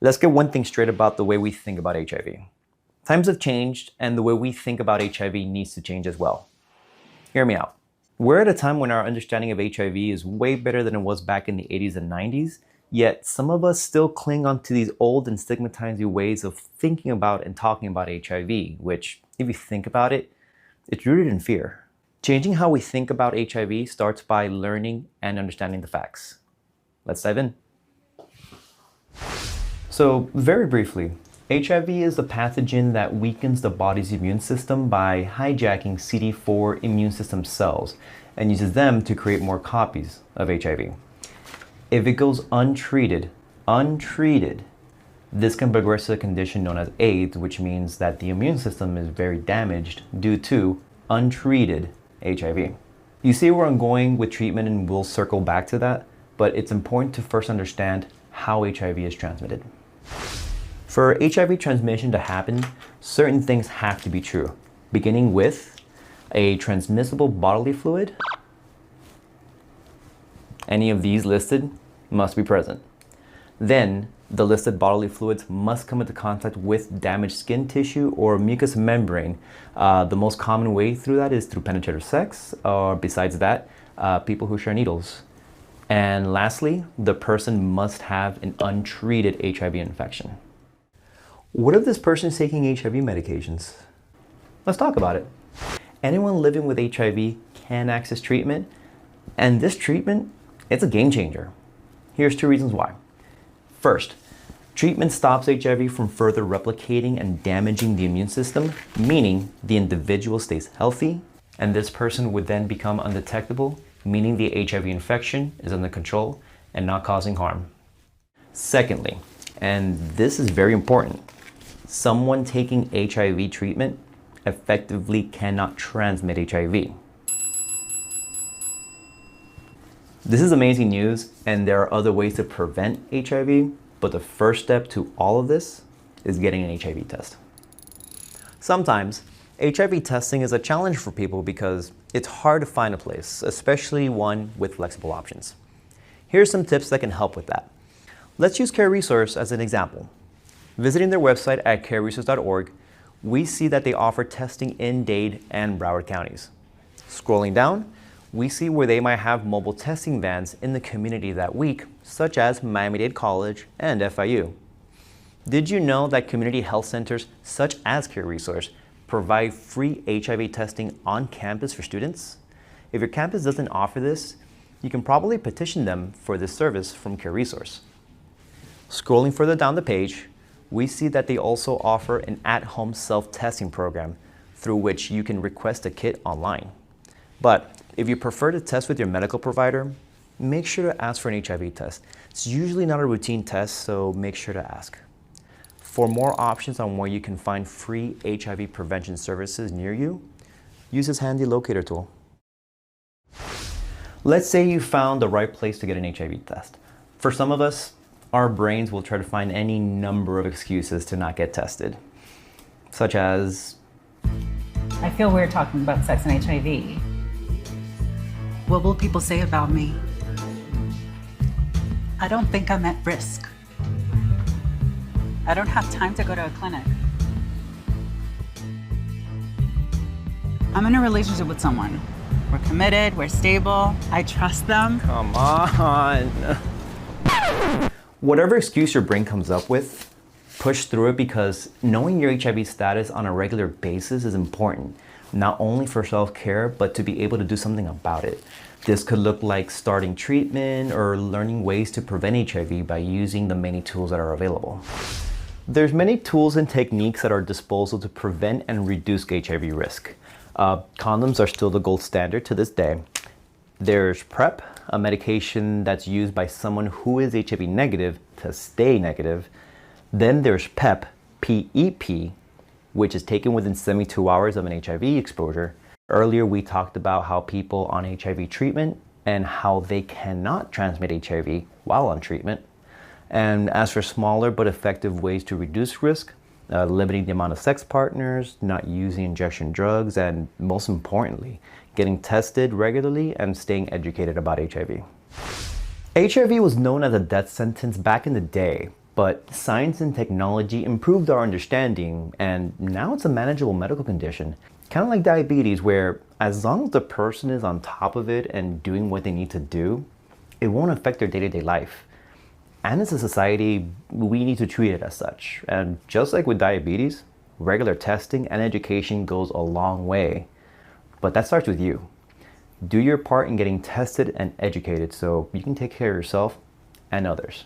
Let's get one thing straight about the way we think about HIV. Times have changed, and the way we think about HIV needs to change as well. Hear me out. We're at a time when our understanding of HIV is way better than it was back in the 80s and 90s, yet some of us still cling on to these old and stigmatizing ways of thinking about and talking about HIV, which, if you think about it, it's rooted in fear. Changing how we think about HIV starts by learning and understanding the facts. Let's dive in. So, very briefly, HIV is a pathogen that weakens the body's immune system by hijacking CD4 immune system cells and uses them to create more copies of HIV. If it goes untreated, this can progress to a condition known as AIDS, which means that the immune system is very damaged due to untreated HIV. You see where I'm going with treatment, and we'll circle back to that, but it's important to first understand how HIV is transmitted. For HIV transmission to happen, certain things have to be true, beginning with a transmissible bodily fluid. Any of these listed must be present. Then, the listed bodily fluids must come into contact with damaged skin tissue or mucous membrane. The most common way through that is through penetrative sex, or besides that, people who share needles. And lastly, the person must have an untreated HIV infection. What if this person is taking HIV medications? Let's talk about it. Anyone living with HIV can access treatment, and this treatment, it's a game changer. Here's 2 reasons why. First, treatment stops HIV from further replicating and damaging the immune system, meaning the individual stays healthy, and this person would then become undetectable, meaning the HIV infection is under control and not causing harm. Secondly, and this is very important, someone taking HIV treatment effectively cannot transmit HIV. This is amazing news, and there are other ways to prevent HIV, but the first step to all of this is getting an HIV test. Sometimes, HIV testing is a challenge for people because it's hard to find a place, especially one with flexible options. Here's some tips that can help with that. Let's use CareResource as an example. Visiting their website at careresource.org, we see that they offer testing in Dade and Broward counties. Scrolling down, we see where they might have mobile testing vans in the community that week, such as Miami-Dade College and FIU. Did you know that community health centers such as CareResource provide free HIV testing on campus for students? If your campus doesn't offer this, you can probably petition them for this service from CareResource. Scrolling further down the page, we see that they also offer an at-home self-testing program through which you can request a kit online. But if you prefer to test with your medical provider, make sure to ask for an HIV test. It's usually not a routine test, so make sure to ask. For more options on where you can find free HIV prevention services near you, use this handy locator tool. Let's say you found the right place to get an HIV test. For some of us, our brains will try to find any number of excuses to not get tested, such as, I feel weird talking about sex and HIV. What will people say about me? I don't think I'm at risk. I don't have time to go to a clinic. I'm in a relationship with someone. We're committed, we're stable, I trust them. come on. Whatever excuse your brain comes up with, push through it, because knowing your HIV status on a regular basis is important, not only for self-care, but to be able to do something about it. This could look like starting treatment or learning ways to prevent HIV by using the many tools that are available. There's many tools and techniques at our disposal to prevent and reduce HIV risk. Condoms are still the gold standard to this day. There's PrEP, a medication that's used by someone who is HIV negative to stay negative. Then there's PEP, P-E-P, which is taken within 72 hours of an HIV exposure. Earlier, we talked about how people on HIV treatment and how they cannot transmit HIV while on treatment. And as for smaller but effective ways to reduce risk, limiting the amount of sex partners, not using injection drugs, and most importantly, getting tested regularly and staying educated about HIV. HIV was known as a death sentence back in the day, But science and technology improved our understanding, and now it's a manageable medical condition. Kind of like diabetes, where as long as the person is on top of it and doing what they need to do, it won't affect their day-to-day life. And as a society, we need to treat it as such. And just like with diabetes, regular testing and education goes a long way. But that starts with you. Do your part in getting tested and educated so you can take care of yourself and others.